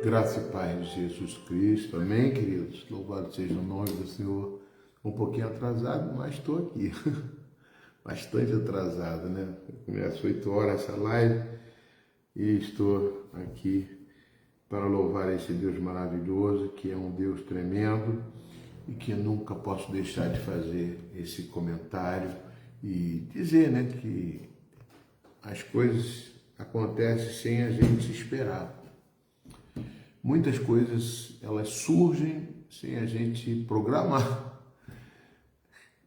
Graça e paz de Jesus Cristo, amém, queridos? Louvado seja o nome do Senhor. Um pouquinho atrasado, mas estou aqui. Bastante atrasado, né? Começa às 8 horas essa live e estou aqui para louvar esse Deus maravilhoso, que é um Deus tremendo e que nunca posso deixar de fazer esse comentário e dizer, né, que as coisas acontecem sem a gente esperar. Muitas coisas, elas surgem sem a gente programar,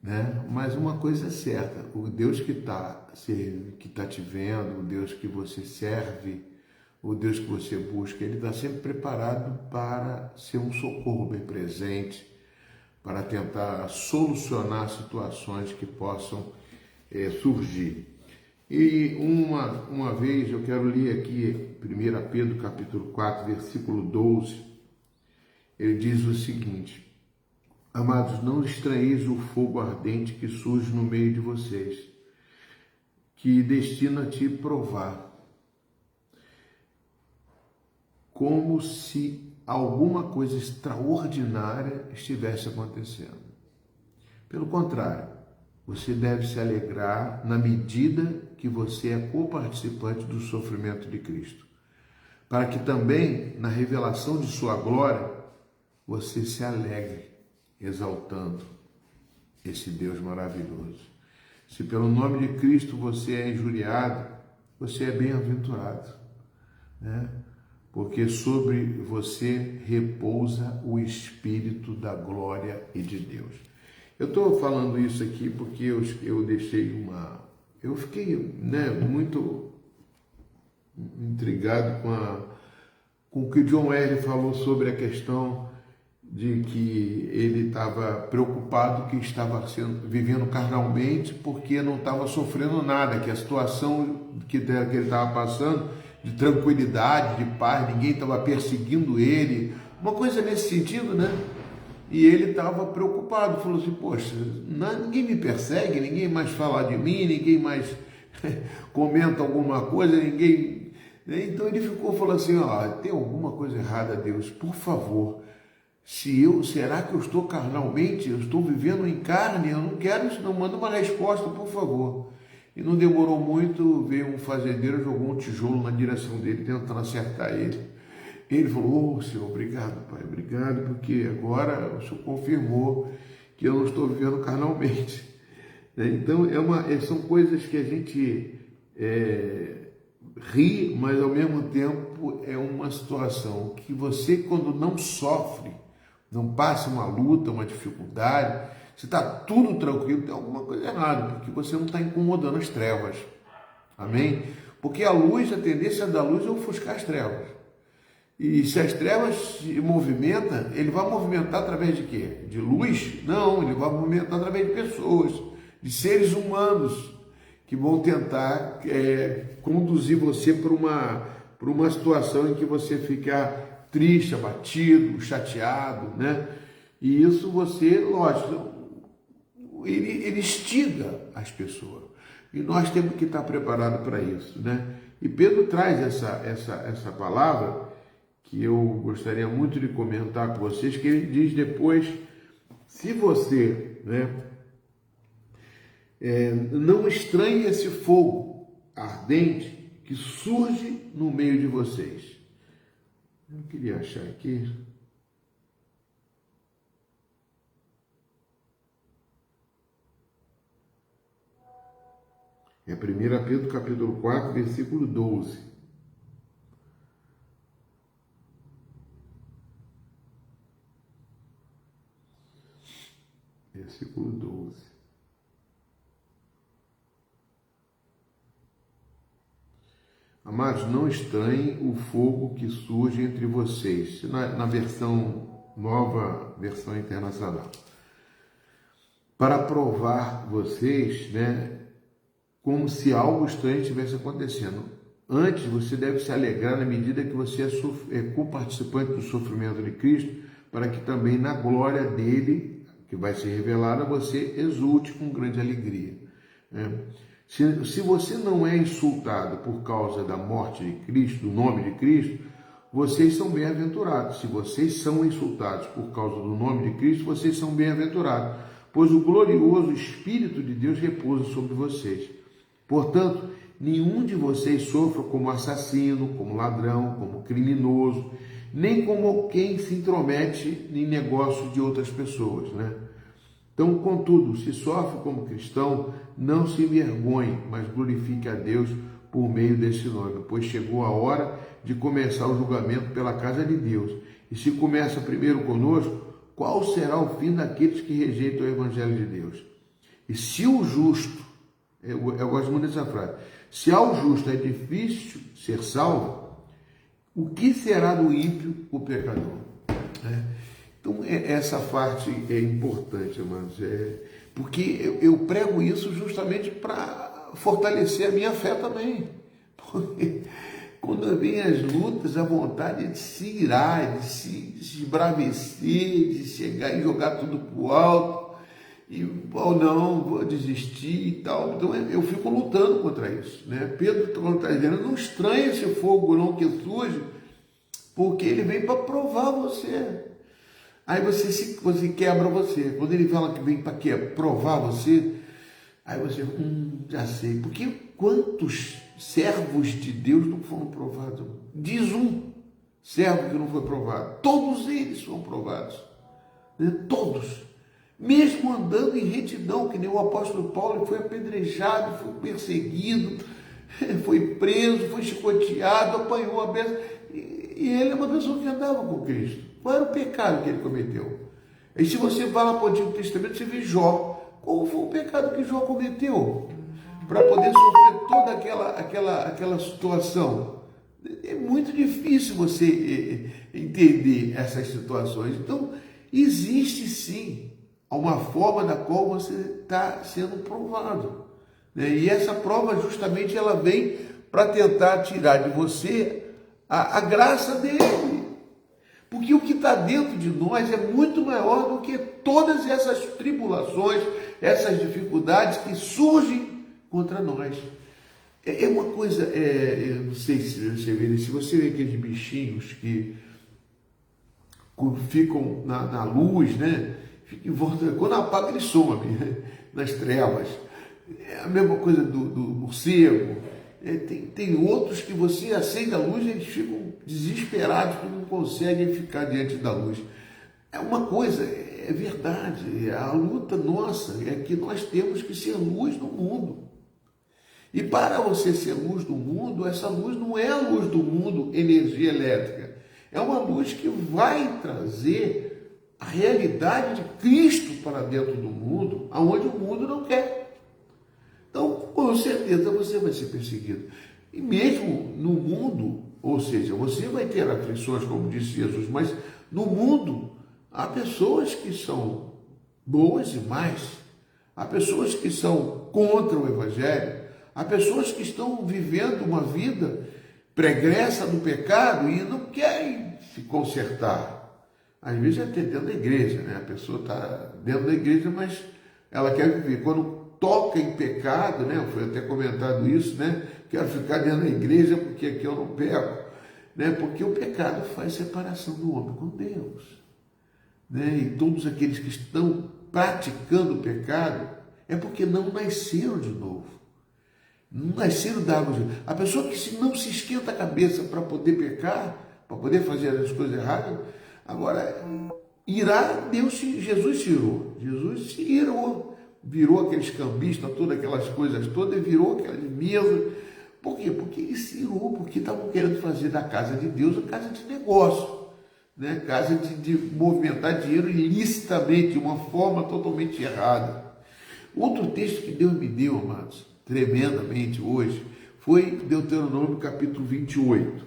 né? Mas uma coisa é certa, o Deus que tá te vendo, o Deus que você serve, o Deus que você busca, Ele está sempre preparado para ser um socorro bem presente, para tentar solucionar situações que possam surgir. E uma vez eu quero ler aqui 1 Pedro capítulo 4, versículo 12, ele diz o seguinte: amados, não estranheis o fogo ardente que surge no meio de vocês, que destina a te provar, como se alguma coisa extraordinária estivesse acontecendo. Pelo contrário, você deve se alegrar na medida que você é coparticipante do sofrimento de Cristo, para que também, na revelação de sua glória, você se alegre, exaltando esse Deus maravilhoso. Se pelo nome de Cristo você é injuriado, você é bem-aventurado, né? Porque sobre você repousa o Espírito da glória e de Deus. Eu estou falando isso aqui porque eu deixei eu fiquei, né, muito intrigado com o que o John Wesley falou sobre a questão de que ele estava preocupado que estava vivendo carnalmente porque não estava sofrendo nada, que a situação que ele estava passando, de tranquilidade, de paz, ninguém estava perseguindo ele, uma coisa nesse sentido, né? E ele estava preocupado, falou assim, poxa, ninguém me persegue, ninguém mais fala de mim, ninguém mais comenta alguma coisa, ninguém... Então ele falou assim, tem alguma coisa errada, Deus, por favor, será que eu estou carnalmente, eu estou vivendo em carne, eu não quero isso, não, manda uma resposta, por favor. E não demorou muito, veio um fazendeiro, jogou um tijolo na direção dele, tentando acertar ele. Ele falou, Senhor, obrigado, Pai, obrigado, porque agora o Senhor confirmou que eu não estou vivendo carnalmente. Então, são coisas que a gente ri, mas ao mesmo tempo é uma situação que você, quando não sofre, não passa uma luta, uma dificuldade, você está tudo tranquilo, tem alguma coisa errada, porque você não está incomodando as trevas. Amém? Porque a tendência da luz é ofuscar as trevas. E se as trevas se movimentam, ele vai movimentar através de quê? De luz? Não, ele vai movimentar através de pessoas, de seres humanos, que vão tentar conduzir você para uma situação em que você fica triste, abatido, chateado, né? E isso você, lógico, ele instiga as pessoas. E nós temos que estar preparados para isso, né? E Pedro traz essa palavra que eu gostaria muito de comentar com vocês, que ele diz depois, se você, né, não estranhe esse fogo ardente que surge no meio de vocês. Eu queria achar aqui. É 1 Pedro capítulo 4, versículo 12. Versículo 12. Amados, não estranhem o fogo que surge entre vocês. Na versão nova, versão internacional. Para provar vocês, né, como se algo estranho estivesse acontecendo. Antes, você deve se alegrar na medida que você é co-participante do sofrimento de Cristo, para que também na glória dele, que vai ser revelada, você exulte com grande alegria. Se você não é insultado por causa da morte de Cristo, do nome de Cristo, vocês são bem-aventurados. Se vocês são insultados por causa do nome de Cristo, vocês são bem-aventurados, pois o glorioso Espírito de Deus repousa sobre vocês. Portanto, nenhum de vocês sofra como assassino, como ladrão, como criminoso, nem como quem se intromete em negócios de outras pessoas, né? Então, contudo, se sofre como cristão, não se envergonhe, mas glorifique a Deus por meio desse nome, pois chegou a hora de começar o julgamento pela casa de Deus. E se começa primeiro conosco, qual será o fim daqueles que rejeitam o Evangelho de Deus? E se o justo, eu gosto muito dessa frase, se ao justo é difícil ser salvo, o que será do ímpio, o pecador? Então, essa parte é importante, amados, porque eu prego isso justamente para fortalecer a minha fé também. Porque quando vem as lutas, a vontade de se irar, de se esbravecer, de chegar e jogar tudo para o alto, ou não, vou desistir e tal. Então, eu fico lutando contra isso, né? Pedro está dizendo, não estranhe esse fogo não que surge, porque ele vem para provar você. Aí você quebra você. Quando ele fala que vem para provar você, aí você, já sei. Porque quantos servos de Deus não foram provados? Diz um servo que não foi provado. Todos eles foram provados. Né? Todos. Mesmo andando em retidão, que nem o apóstolo Paulo, ele foi apedrejado, foi perseguido, foi preso, foi chicoteado, apanhou a besta. E ele é uma pessoa que andava com Cristo. Qual era o pecado que ele cometeu? E se você vai lá para o Antigo Testamento, você vê Jó. Qual foi o pecado que Jó cometeu? Para poder sofrer toda aquela situação. É muito difícil você entender essas situações. Então, existe sim uma forma da qual você está sendo provado. E essa prova justamente ela vem para tentar tirar de você a graça dele. Porque o que está dentro de nós é muito maior do que todas essas tribulações, essas dificuldades que surgem contra nós. É uma coisa, eu não sei se você vê, se você vê aqueles bichinhos que ficam na luz, né? Fica em volta, quando apaga ele some, né? Nas trevas. É a mesma coisa do morcego. Tem outros que você acende a luz e eles ficam desesperados porque não conseguem ficar diante da luz. É uma coisa, é verdade, a luta nossa é que nós temos que ser luz no mundo. E para você ser luz do mundo, essa luz não é a luz do mundo, energia elétrica. É uma luz que vai trazer a realidade de Cristo para dentro do mundo, aonde o mundo não quer. Então, com certeza, você vai ser perseguido. E mesmo no mundo, ou seja, você vai ter aflições, como disse Jesus, mas no mundo há pessoas que são boas e más. Há pessoas que são contra o Evangelho. Há pessoas que estão vivendo uma vida pregressa no pecado e não querem se consertar. Às vezes até dentro da igreja, né? A pessoa está dentro da igreja, mas ela quer viver. Quando toca em pecado, né? Foi até comentado isso, né? Quero ficar dentro da igreja porque aqui eu não peco, né? Porque o pecado faz separação do homem com Deus, né? E todos aqueles que estão praticando o pecado é porque não nasceram de novo, não nasceram da água de Deus. A pessoa que não se esquenta a cabeça para poder pecar, para poder fazer as coisas erradas, agora irá, Jesus se irou, Jesus se irou. Virou aqueles cambistas, todas aquelas coisas todas, virou aquelas mesas. Por quê? Porque ele se irou, porque estavam querendo fazer da casa de Deus a casa de negócio, né? Casa de movimentar dinheiro ilicitamente, de uma forma totalmente errada. Outro texto que Deus me deu, amados, tremendamente hoje, foi Deuteronômio capítulo 28.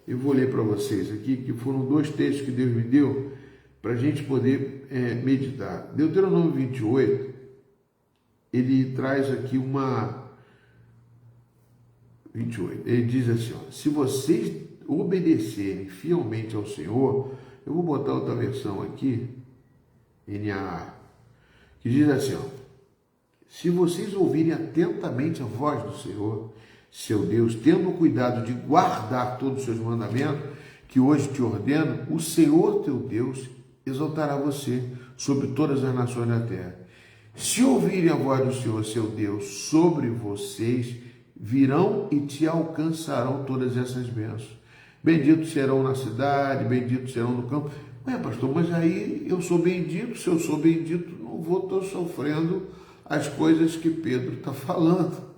Eu vou ler para vocês aqui, que foram dois textos que Deus me deu para a gente poder meditar. Deuteronômio 28, ele traz aqui 28, ele diz assim, ó, se vocês obedecerem fielmente ao Senhor, eu vou botar outra versão aqui, NAA, que diz assim, ó, se vocês ouvirem atentamente a voz do Senhor, seu Deus, tendo cuidado de guardar todos os seus mandamentos, que hoje te ordeno, o Senhor teu Deus exaltará você sobre todas as nações da terra. Se ouvirem a voz do Senhor, seu Deus, sobre vocês, virão e te alcançarão todas essas bênçãos. Benditos serão na cidade, benditos serão no campo. Ué, pastor, mas aí eu sou bendito, se eu sou bendito, não vou estar sofrendo as coisas que Pedro está falando.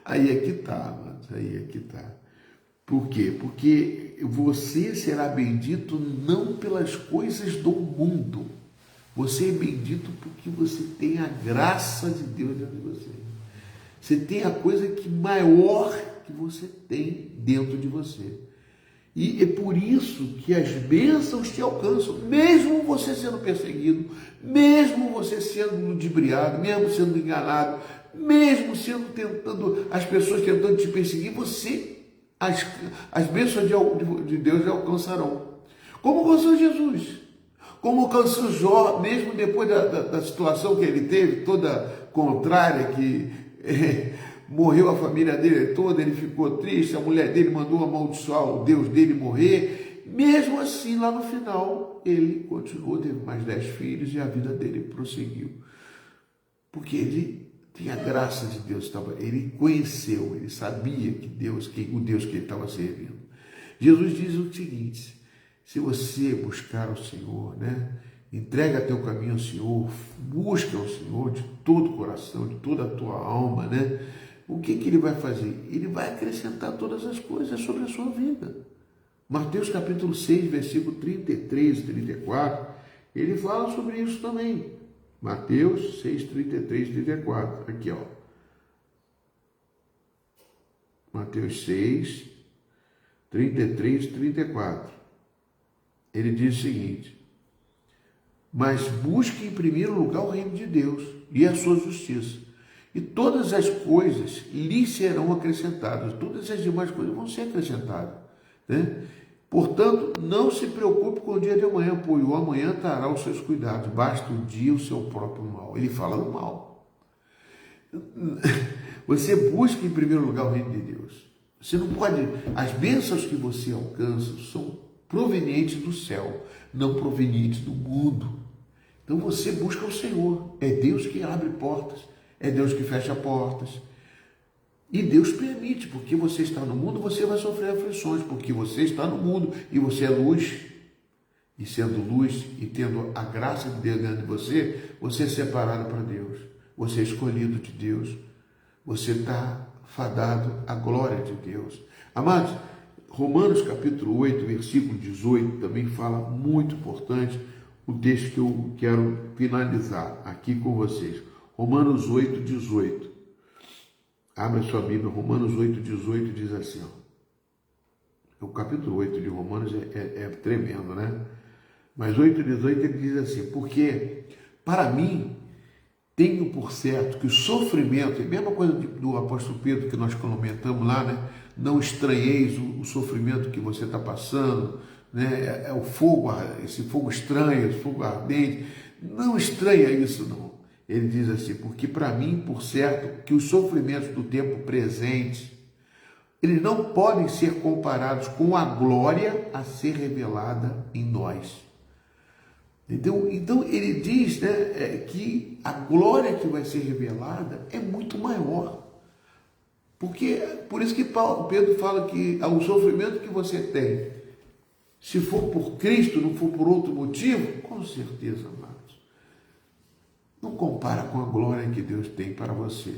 Aí é que está, amados, aí é que está. Por quê? Porque você será bendito não pelas coisas do mundo. Você é bendito porque você tem a graça de Deus dentro de você. Você tem a coisa que maior que você tem dentro de você. E é por isso que as bênçãos te alcançam, mesmo você sendo perseguido, mesmo você sendo ludibriado, mesmo sendo enganado, mesmo sendo as pessoas tentando te perseguir, as bênçãos de Deus lhe alcançarão. Como alcançou Jesus, como alcançou Jó, mesmo depois da situação que ele teve, toda contrária, que morreu a família dele toda, ele ficou triste, a mulher dele mandou amaldiçoar o Deus dele morrer. Mesmo assim, lá no final, ele continuou, teve mais 10 filhos e a vida dele prosseguiu. Porque ele tinha a graça de Deus, ele conheceu, ele sabia que o Deus que ele estava servindo. Jesus diz o seguinte: se você buscar o Senhor, entrega teu caminho ao Senhor, busca o Senhor de todo o coração, de toda a tua alma, o que ele vai fazer? Ele vai acrescentar todas as coisas sobre a sua vida. Mateus capítulo 6, versículo 33 e 34, ele fala sobre isso também. Mateus 6, 33 e 34, aqui ó. Mateus 6, 33 e 34. Ele diz o seguinte: mas busque em primeiro lugar o reino de Deus e a sua justiça, e todas as coisas lhe serão acrescentadas. Todas as demais coisas vão ser acrescentadas, Portanto, não se preocupe com o dia de amanhã, pois o amanhã trará os seus cuidados. Basta o dia o seu próprio mal. Ele fala do mal. Você busca em primeiro lugar o reino de Deus. Você não pode... As bênçãos que você alcança são provenientes do céu, não provenientes do mundo. Então você busca o Senhor. É Deus que abre portas, é Deus que fecha portas. E Deus permite, porque você está no mundo, você vai sofrer aflições, porque você está no mundo e você é luz. E sendo luz e tendo a graça de Deus dentro de você, você é separado para Deus, você é escolhido de Deus, você está fadado à glória de Deus. Amados, Romanos capítulo 8, versículo 18, também fala muito importante, o texto que eu quero finalizar aqui com vocês. Romanos 8, 18. Abra sua Bíblia, Romanos 8, 18 diz assim, ó. O capítulo 8 de Romanos é tremendo, Mas 8, 18 ele diz assim: porque para mim tenho por certo que o sofrimento, é a mesma coisa do apóstolo Pedro que nós comentamos lá, não estranheis o sofrimento que você está passando, é o fogo, esse fogo estranho, esse fogo ardente, não estranha isso não. Ele diz assim: porque para mim, por certo, que os sofrimentos do tempo presente, eles não podem ser comparados com a glória a ser revelada em nós. Então ele diz que a glória que vai ser revelada é muito maior. Por isso que Pedro fala que o sofrimento que você tem, se for por Cristo, não for por outro motivo, com certeza, amados, não compara com a glória que Deus tem para você.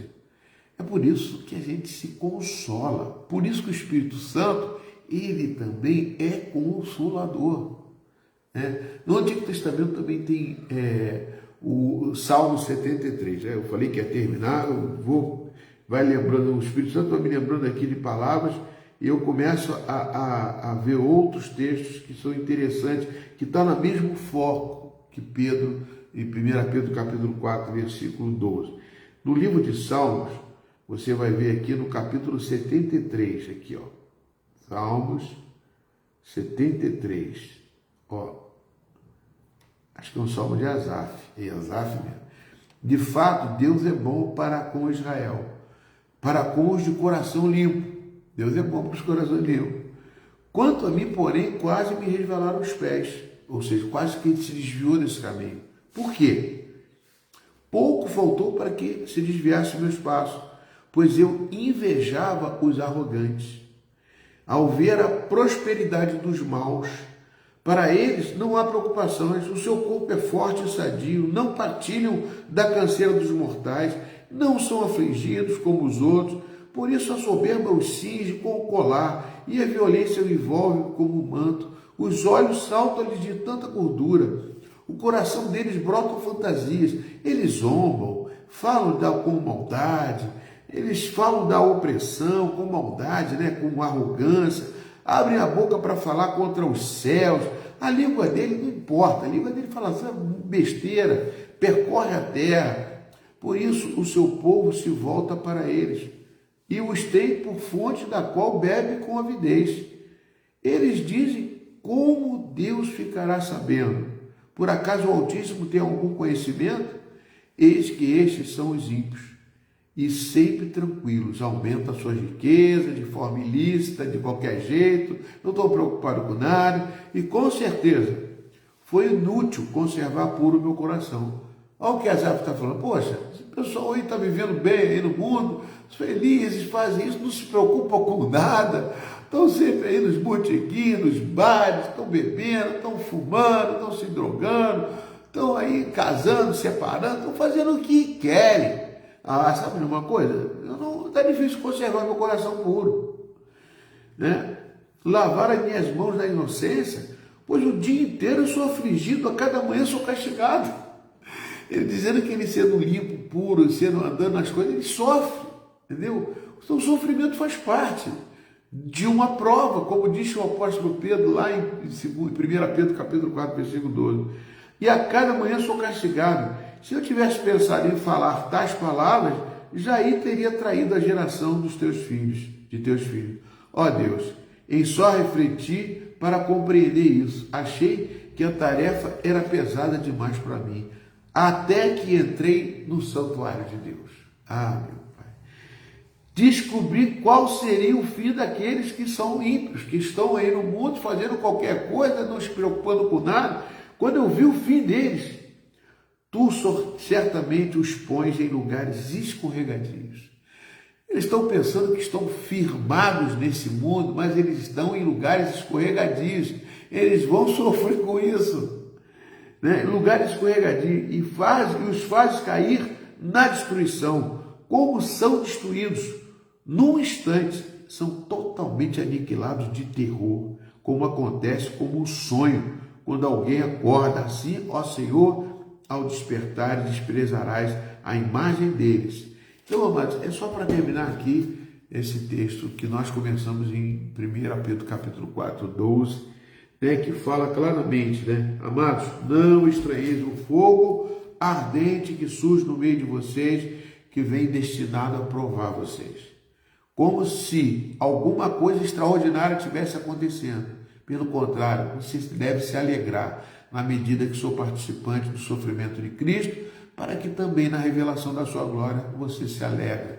É por isso que a gente se consola. Por isso que o Espírito Santo, ele também é consolador. No Antigo Testamento também tem o Salmo 73. Eu falei que ia terminar, vai lembrando, o Espírito Santo vai me lembrando aqui de palavras, e eu começo a ver outros textos que são interessantes, que estão no mesmo foco que Pedro, em 1 Pedro capítulo 4, versículo 12. No livro de Salmos, você vai ver aqui no capítulo 73, aqui, ó. Salmos 73. Acho que é um salmo de Asaf. É Asaf mesmo. De fato, Deus é bom para com Israel, para com os de coração limpo. Deus é bom para os corações limpos. Quanto a mim, porém, quase me resvalaram os pés. Ou seja, quase que ele se desviou desse caminho. Por quê? Pouco faltou para que se desviasse meus passos, pois eu invejava os arrogantes. Ao ver a prosperidade dos maus, para eles não há preocupações, o seu corpo é forte e sadio, não partilham da canseira dos mortais, não são afligidos como os outros, por isso a soberba os cinge com o colar e a violência o envolve como um manto. Os olhos saltam-lhes de tanta gordura, o coração deles brota fantasias, eles zombam, falam com maldade, eles falam da opressão com maldade, com arrogância, abrem a boca para falar contra os céus. A língua dele não importa, a língua dele fala assim, besteira, percorre a terra. Por isso o seu povo se volta para eles e os tem por fonte da qual bebe com avidez. Eles dizem, como Deus ficará sabendo? Por acaso o Altíssimo tem algum conhecimento? Eis que estes são os ímpios, e sempre tranquilos, aumentam suas riquezas de forma ilícita, de qualquer jeito, não estão preocupados com nada, e com certeza foi inútil conservar puro o meu coração. Olha o que Asaf está falando, poxa, esse pessoal aí está vivendo bem aí no mundo, felizes, fazem isso, não se preocupam com nada, estão sempre aí nos botequins, nos bares, estão bebendo, estão fumando, estão se drogando, estão aí casando, separando, estão fazendo o que querem. Ah, sabe de uma coisa? Não está difícil conservar meu coração puro, lavar as minhas mãos na inocência, pois o dia inteiro eu sou afligido, a cada manhã eu sou castigado. Ele dizendo que ele sendo limpo, puro, sendo andando nas coisas, ele sofre, entendeu? Então o sofrimento faz parte de uma prova, como disse o apóstolo Pedro lá em 1 Pedro capítulo 4, versículo 12. E a cada manhã sou castigado. Se eu tivesse pensado em falar tais palavras, já aí teria traído a geração dos teus filhos, de teus filhos. Ó Deus, em só refletir para compreender isso, achei que a tarefa era pesada demais para mim, até que entrei no santuário de Deus. Ah, meu Pai. Descobri qual seria o fim daqueles que são ímpios, que estão aí no mundo fazendo qualquer coisa, não se preocupando com nada. Quando eu vi o fim deles, tu certamente os pões em lugares escorregadios. Eles estão pensando que estão firmados nesse mundo, mas eles estão em lugares escorregadios. Eles vão sofrer com isso. Lugares escorregadios. E os faz cair na destruição. Como são destruídos? Num instante, são totalmente aniquilados de terror, como acontece como um sonho, quando alguém acorda assim, ó Senhor, ao despertar desprezarás a imagem deles. Então, amados, é só para terminar aqui esse texto que nós começamos em 1 Pedro capítulo 4, 12, que fala claramente, amados, não estranheis o fogo ardente que surge no meio de vocês, que vem destinado a provar vocês. Como se alguma coisa extraordinária estivesse acontecendo. Pelo contrário, você deve se alegrar na medida que sou participante do sofrimento de Cristo, para que também na revelação da sua glória você se alegre,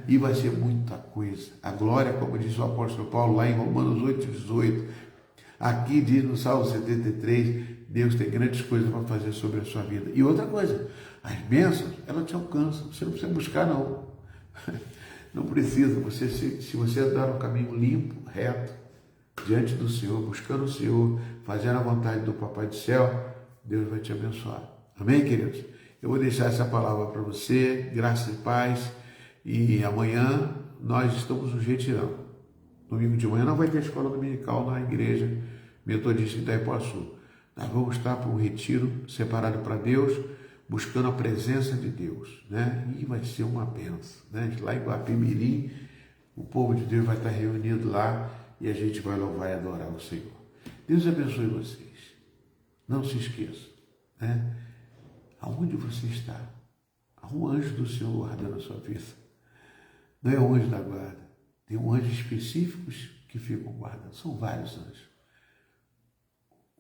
E vai ser muita coisa. A glória, como diz o apóstolo Paulo lá em Romanos 8, 18, aqui diz no Salmo 73, Deus tem grandes coisas para fazer sobre a sua vida. E outra coisa, as bênçãos, elas te alcançam, você não precisa buscar não. Não precisa, se você andar no caminho limpo, reto, diante do Senhor, buscando o Senhor, fazendo a vontade do Papai do Céu, Deus vai te abençoar. Amém, queridos? Eu vou deixar essa palavra para você, graça e paz, e amanhã nós estamos no retirão. Domingo de manhã não vai ter escola dominical na igreja metodista de Itaipuaçu. Nós vamos estar para um retiro separado para Deus, buscando a presença de Deus, E vai ser uma bênção, Lá em Guapimirim, o povo de Deus vai estar reunido lá e a gente vai louvar e adorar o Senhor. Deus abençoe vocês. Não se esqueçam, Aonde você está, há um anjo do Senhor guardando a sua vida. Não é o anjo da guarda. Tem um anjo específicos que ficam guardando. São vários anjos.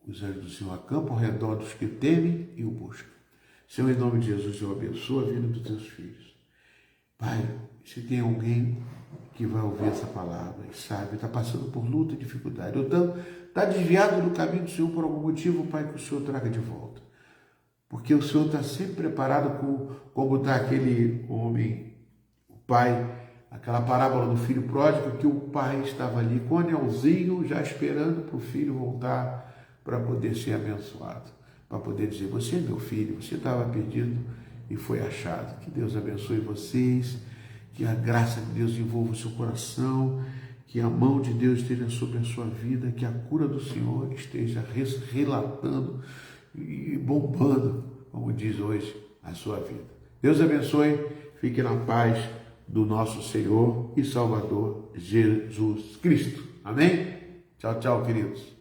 Os anjos do Senhor acampam ao redor dos que temem e o buscam. Senhor, em nome de Jesus, eu abençoo a vida dos teus filhos. Pai, se tem alguém que vai ouvir essa palavra e sabe, está passando por luta e dificuldade, ou então está desviado do caminho do Senhor por algum motivo, Pai, que o Senhor traga de volta. Porque o Senhor está sempre preparado como está aquele homem, o pai, aquela parábola do filho pródigo, que o pai estava ali com o anelzinho, já esperando para o filho voltar para poder ser abençoado, para poder dizer, você é meu filho, você estava perdido e foi achado. Que Deus abençoe vocês, que a graça de Deus envolva o seu coração, que a mão de Deus esteja sobre a sua vida, que a cura do Senhor esteja relatando e bombando, como diz hoje, a sua vida. Deus abençoe, fique na paz do nosso Senhor e Salvador Jesus Cristo. Amém? Tchau, tchau, queridos.